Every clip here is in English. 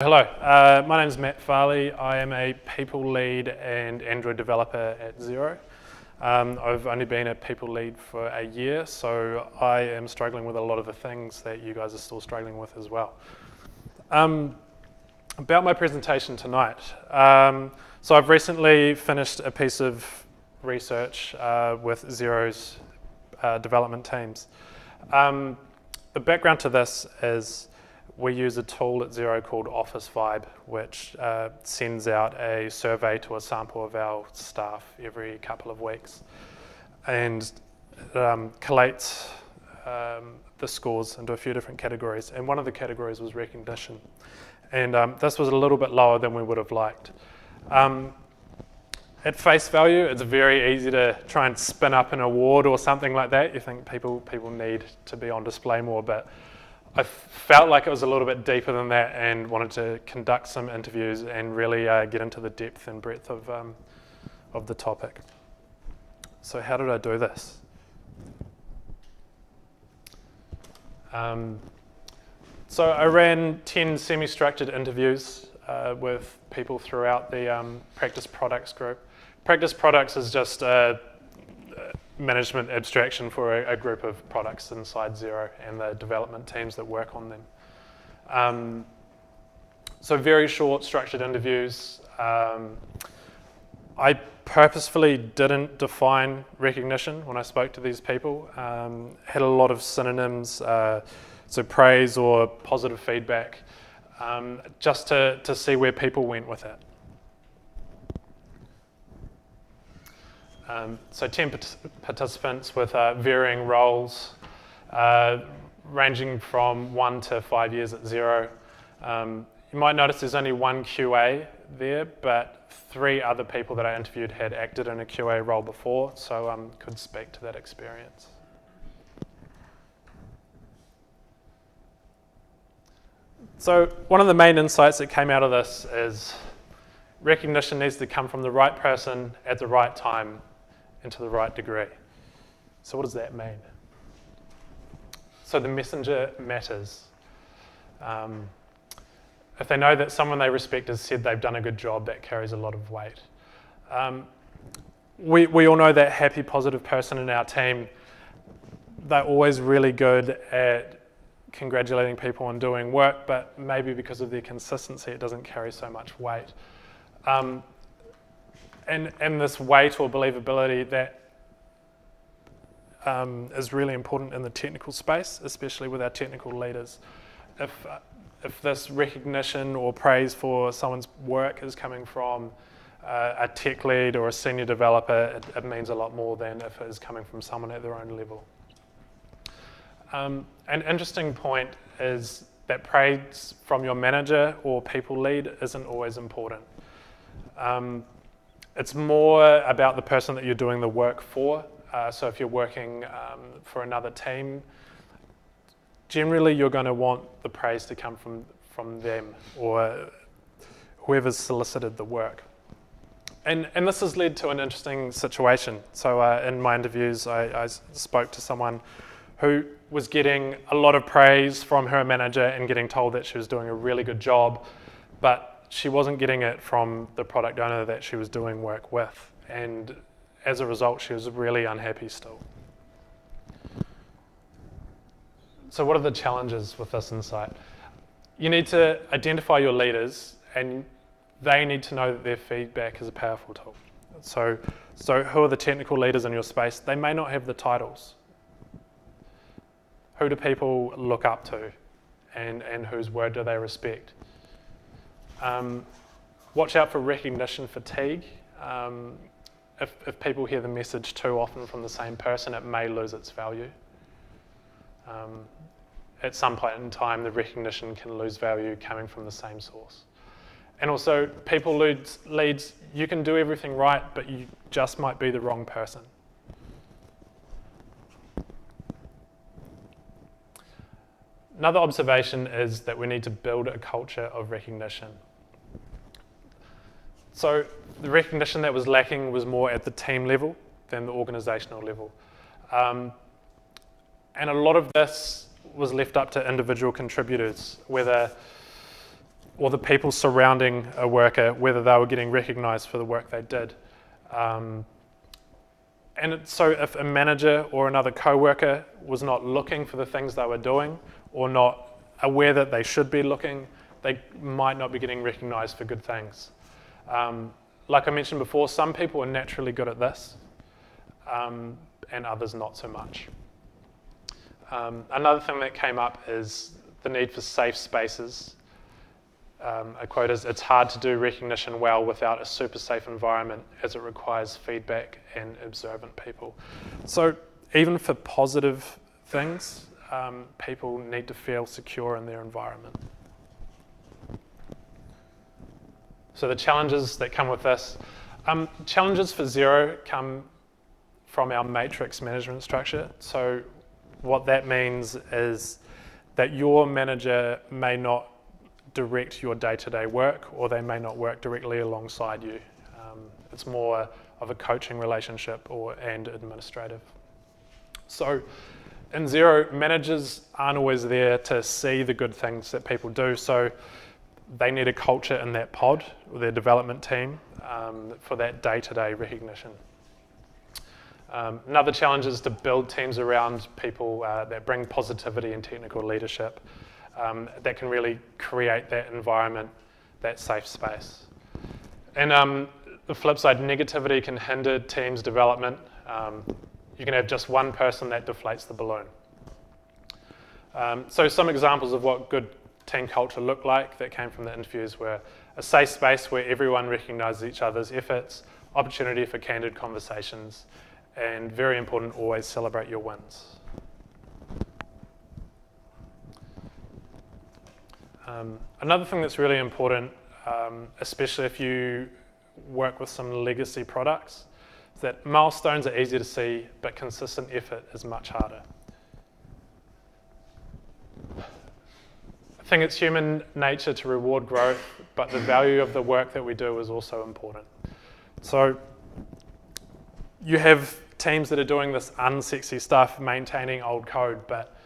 Hello, my name is Matt Farley. I am a people lead and Android developer at Xero. I've only been a people lead for a year, so I am struggling with a lot of the things that you guys are still struggling with as well. About my presentation tonight. So I've recently finished a piece of research with Xero's development teams. The background to this is we use a tool at Xero called Office Vibe, which sends out a survey to a sample of our staff every couple of weeks and collates the scores into a few different categories. And one of the categories was recognition. And this was a little bit lower than we would have liked. At face value, it's very easy to try and spin up an award or something like that. You think people need to be on display more, but I felt like it was a little bit deeper than that and wanted to conduct some interviews and really get into the depth and breadth of the topic. So how did I do this? So I ran 10 semi-structured interviews with people throughout the practice products group. Practice products is just a management abstraction for a group of products inside Xero and the development teams that work on them. So very short structured interviews. I purposefully didn't define recognition when I spoke to these people. Had a lot of synonyms, so praise or positive feedback, just to see where people went with it. So 10 participants with varying roles, ranging from 1 to 5 years at Xero. You might notice there's only one QA there, but 3 other people that I interviewed had acted in a QA role before, so could speak to that experience. So one of the main insights that came out of this is recognition needs to come from the right person at the right time and to the right degree. So what does that mean? So the messenger matters. If they know that someone they respect has said they've done a good job, that carries a lot of weight. We all know that happy, positive person in our team, they're always really good at congratulating people on doing work, but maybe because of their consistency, it doesn't carry so much weight. And this weight or believability that is really important in the technical space, especially with our technical leaders. If this recognition or praise for someone's work is coming from a tech lead or a senior developer, it means a lot more than if it is coming from someone at their own level. An interesting point is that praise from your manager or people lead isn't always important. It's more about the person that you're doing the work for. So if you're working for another team, generally you're going to want the praise to come from them or whoever's solicited the work. And this has led to an interesting situation. So in my interviews, I spoke to someone who was getting a lot of praise from her manager and getting told that she was doing a really good job, but she wasn't getting it from the product owner that she was doing work with. And as a result, she was really unhappy still. So what are the challenges with this insight? You need to identify your leaders, and they need to know that their feedback is a powerful tool. So who are the technical leaders in your space? They may not have the titles. Who do people look up to, and whose word do they respect? Watch out for recognition fatigue. If people hear the message too often from the same person, it may lose its value. At some point in time, the recognition can lose value coming from the same source. And also, people leads, you can do everything right, but you just might be the wrong person. Another observation is that we need to build a culture of recognition. So the recognition that was lacking was more at the team level than the organizational level. And a lot of this was left up to individual contributors, whether or the people surrounding a worker, whether they were getting recognised for the work they did. So if a manager or another co-worker was not looking for the things they were doing, or not aware that they should be looking, they might not be getting recognised for good things. Like I mentioned before, some people are naturally good at this, and others not so much. Another thing that came up is the need for safe spaces. A quote is, "It's hard to do recognition well without a super safe environment, as it requires feedback and observant people." So even for positive things, people need to feel secure in their environment. So the challenges that come with this, challenges for Xero come from our matrix management structure. So what that means is that your manager may not direct your day-to-day work, or they may not work directly alongside you. It's more of a coaching relationship and administrative. So in Xero, managers aren't always there to see the good things that people do, so they need a culture in that pod, or their development team, for that day-to-day recognition. Another challenge is to build teams around people that bring positivity and technical leadership, that can really create that environment, that safe space. And the flip side, negativity can hinder teams' development. You can have just one person that deflates the balloon. So some examples of what good team culture looked like that came from the interviews were a safe space where everyone recognises each other's efforts, opportunity for candid conversations, and very important, always celebrate your wins. Another thing that's really important, especially if you work with some legacy products, is that milestones are easy to see, but consistent effort is much harder. I think it's human nature to reward growth, but the value of the work that we do is also important. So you have teams that are doing this unsexy stuff, maintaining old code, but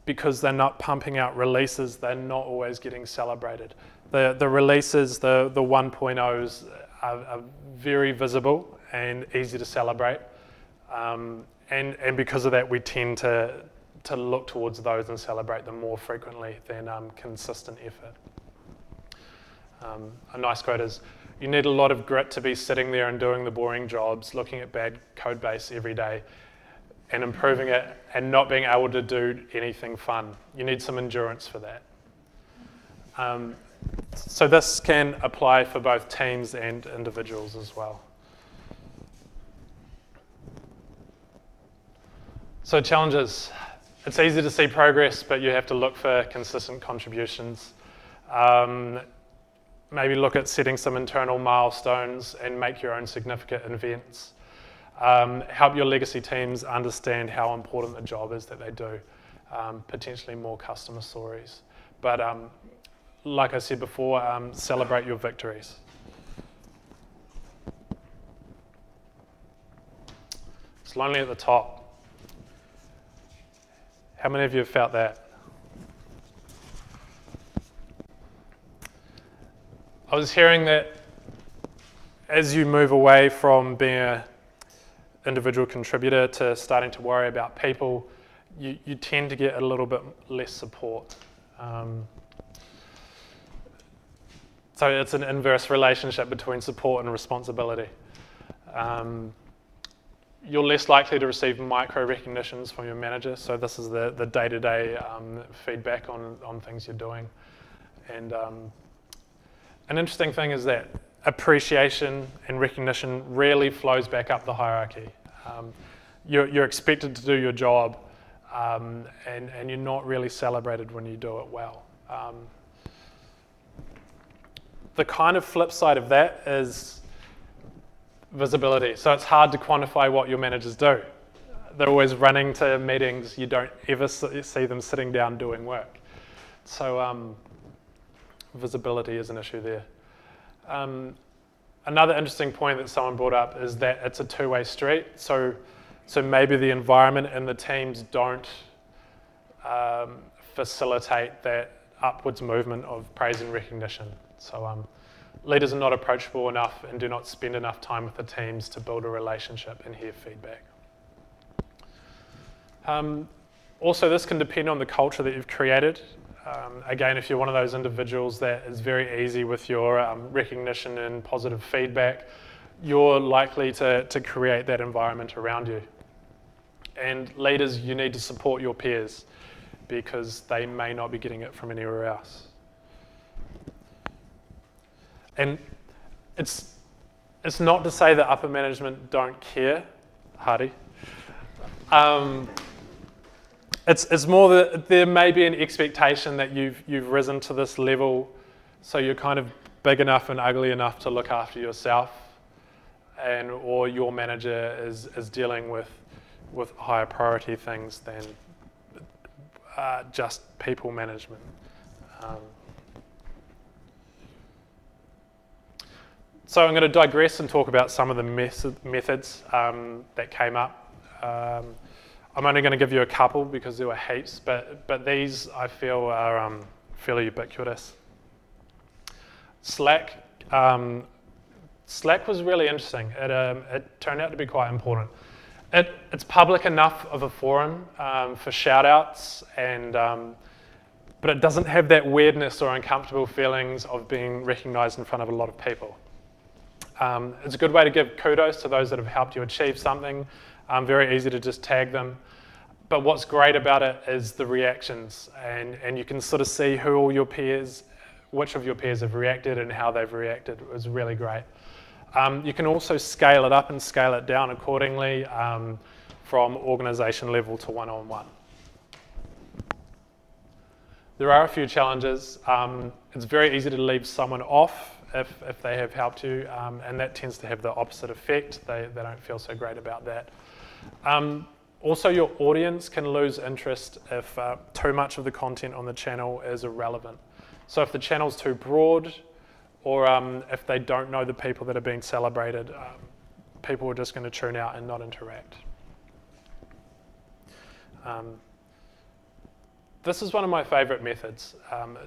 because they're not pumping out releases, they're not always getting celebrated. The releases, the 1.0s are very visible and easy to celebrate. And because of that, we tend to look towards those and celebrate them more frequently than consistent effort. A nice quote is, "You need a lot of grit to be sitting there and doing the boring jobs, looking at bad code base every day and improving it and not being able to do anything fun. You need some endurance for that." So this can apply for both teams and individuals as well. So challenges. It's easy to see progress, but you have to look for consistent contributions. Maybe look at setting some internal milestones and make your own significant events. Help your legacy teams understand how important the job is that they do. Potentially more customer stories. But like I said before, celebrate your victories. It's lonely at the top. How many of you have felt that? I was hearing that as you move away from being an individual contributor to starting to worry about people, you tend to get a little bit less support. So it's an inverse relationship between support and responsibility. You're less likely to receive micro recognitions from your manager. So this is the day-to-day feedback on things you're doing. And an interesting thing is that appreciation and recognition rarely flows back up the hierarchy. You're expected to do your job, and you're not really celebrated when you do it well. The kind of flip side of that is visibility. So it's hard to quantify what your managers do. They're always running to meetings. You don't ever see them sitting down doing work. So visibility is an issue there. Another interesting point that someone brought up is that it's a two-way street. So maybe the environment and the teams don't facilitate that upwards movement of praise and recognition. So leaders are not approachable enough and do not spend enough time with the teams to build a relationship and hear feedback. Also, this can depend on the culture that you've created. Again, if you're one of those individuals that is very easy with your recognition and positive feedback, you're likely to create that environment around you. And leaders, you need to support your peers because they may not be getting it from anywhere else. And it's not to say that upper management don't care, Hardy. It's more that there may be an expectation that you've risen to this level, so you're kind of big enough and ugly enough to look after yourself, or your manager is dealing with higher priority things than just people management. So I'm going to digress and talk about some of the methods that came up. I'm only going to give you a couple because there were heaps, but these I feel are fairly ubiquitous. Slack was really interesting. It turned out to be quite important. It's public enough of a forum for shout-outs, but it doesn't have that weirdness or uncomfortable feelings of being recognised in front of a lot of people. It's a good way to give kudos to those that have helped you achieve something. Very easy to just tag them. But what's great about it is the reactions, and you can sort of see who all your peers, which of your peers have reacted and how they've reacted. It was really great. You can also scale it up and scale it down accordingly from organisation level to one-on-one. There are a few challenges. It's very easy to leave someone off if they have helped you, and that tends to have the opposite effect. They don't feel so great about that. Also, your audience can lose interest if too much of the content on the channel is irrelevant. So if the channel's too broad, or if they don't know the people that are being celebrated, people are just going to tune out and not interact. This is one of my favourite methods,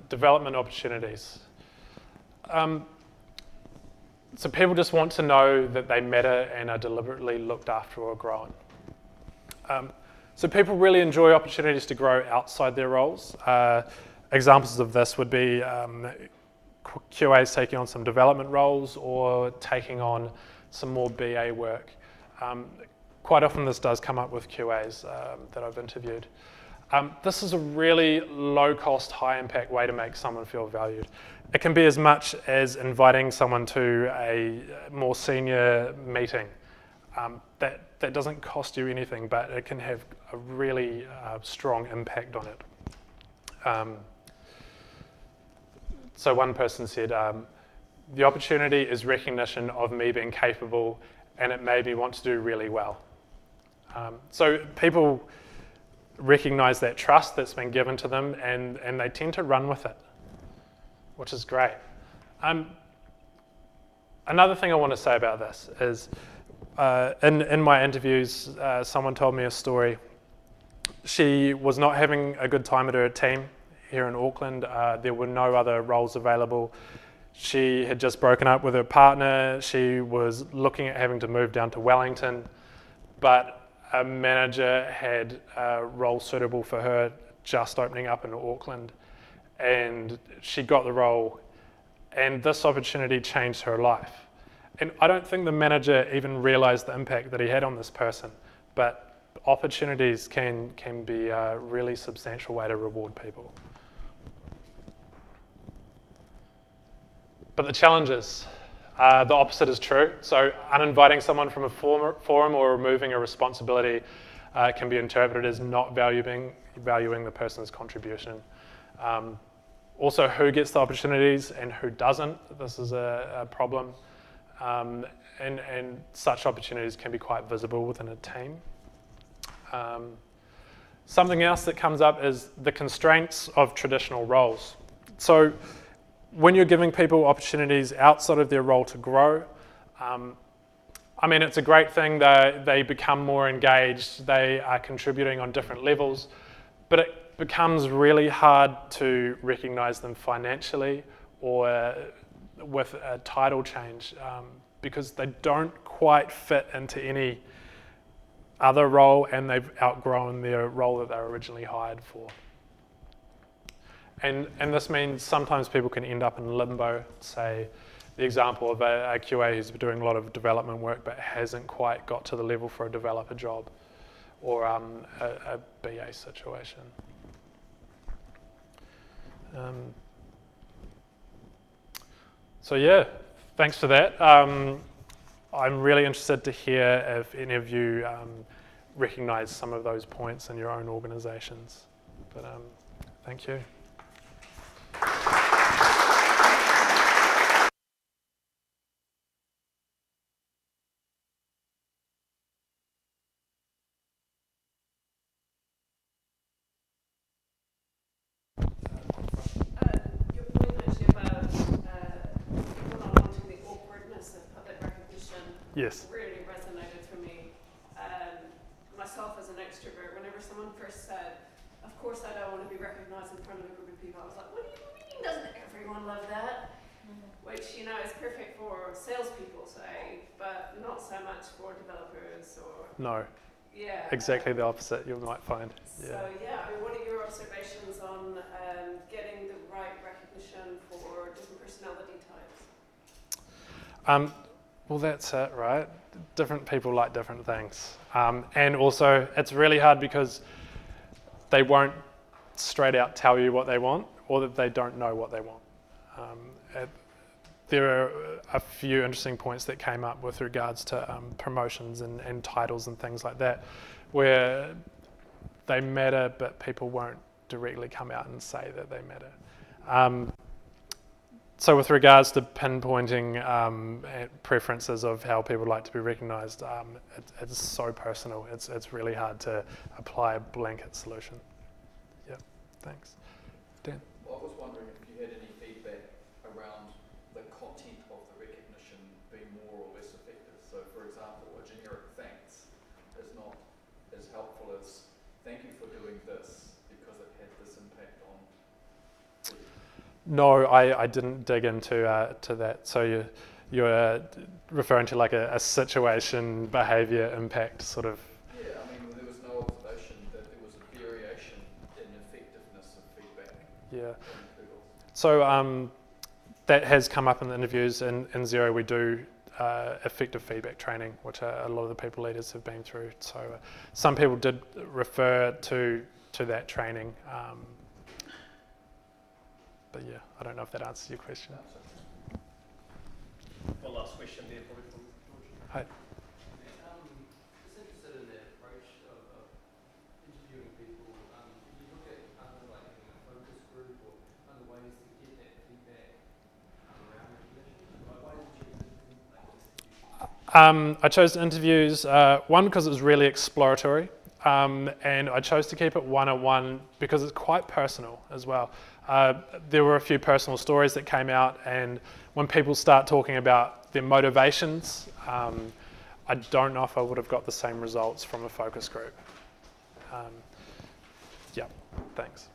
development opportunities. So people just want to know that they matter and are deliberately looked after or grown. So people really enjoy opportunities to grow outside their roles. Examples of this would be QAs taking on some development roles or taking on some more BA work. Quite often this does come up with QAs that I've interviewed. This is a really low-cost, high-impact way to make someone feel valued. It can be as much as inviting someone to a more senior meeting. That doesn't cost you anything, but it can have a really strong impact on it. So one person said, the opportunity is recognition of me being capable, and it made me want to do really well. So people recognize that trust that's been given to them, and they tend to run with it, which is great. Another thing I want to say about this is, in my interviews, someone told me a story. She was not having a good time at her team here in Auckland. There were no other roles available. She had just broken up with her partner. She was looking at having to move down to Wellington, but a manager had a role suitable for her just opening up in Auckland, and she got the role, and this opportunity changed her life. And I don't think the manager even realized the impact that he had on this person, but opportunities can be a really substantial way to reward people. But the challenges, the opposite is true. So uninviting someone from a forum or removing a responsibility can be interpreted as not valuing the person's contribution. Also, who gets the opportunities and who doesn't, this is a problem. And such opportunities can be quite visible within a team. Something else that comes up is the constraints of traditional roles. So when you're giving people opportunities outside of their role to grow, I mean, it's a great thing that they become more engaged, they are contributing on different levels, but becomes really hard to recognise them financially or with a title change because they don't quite fit into any other role and they've outgrown their role that they were originally hired for. And this means sometimes people can end up in limbo, say the example of a QA who's doing a lot of development work but hasn't quite got to the level for a developer job, or a BA situation. So yeah, thanks for that. I'm really interested to hear if any of you recognise some of those points in your own organisations. But thank you. Your point actually about people not wanting the awkwardness of public recognition Yes. really resonated for me. Myself as an extrovert, whenever someone first said, of course I don't want to be recognised in front of a group of people, I was like, what do you mean? Doesn't everyone love that? Which, you know, is perfect for salespeople, say, but not so much for developers or... No. Yeah. Exactly the opposite you might find. So yeah, I mean, what are your observations on getting the right recognition for different personality types? Well, that's it, right? Different people like different things. And also, it's really hard because they won't straight out tell you what they want, or that they don't know what they want. There are a few interesting points that came up with regards to promotions and titles and things like that, where they matter, but people won't directly come out and say that they matter. So with regards to pinpointing preferences of how people like to be recognised, it's so personal. It's really hard to apply a blanket solution. Yeah, thanks. Dan? Well, I was wondering if you had any feedback around the content of the recognition being more or less effective. So for example, a generic thanks is not as helpful as thank you for doing this because it had this impact on the... No, I didn't dig into to that. So you're referring to like a situation, behaviour, impact sort of. Yeah, I mean, there was no observation that there was a variation in effectiveness of feedback. Yeah. So that has come up in the interviews. In Xero, we do effective feedback training, which a lot of the people leaders have been through. So some people did refer to that training. But yeah, I don't know if that answers your question. One last question there, probably from George. Hi. Just interested in that approach of interviewing people. Did you look at like having a focus group or other ways to get that feedback around recognition? Why did you I chose interviews, one, because it was really exploratory, and I chose to keep it one-on-one because it's quite personal as well. There were a few personal stories that came out, and when people start talking about their motivations, I don't know if I would have got the same results from a focus group. Yeah, thanks.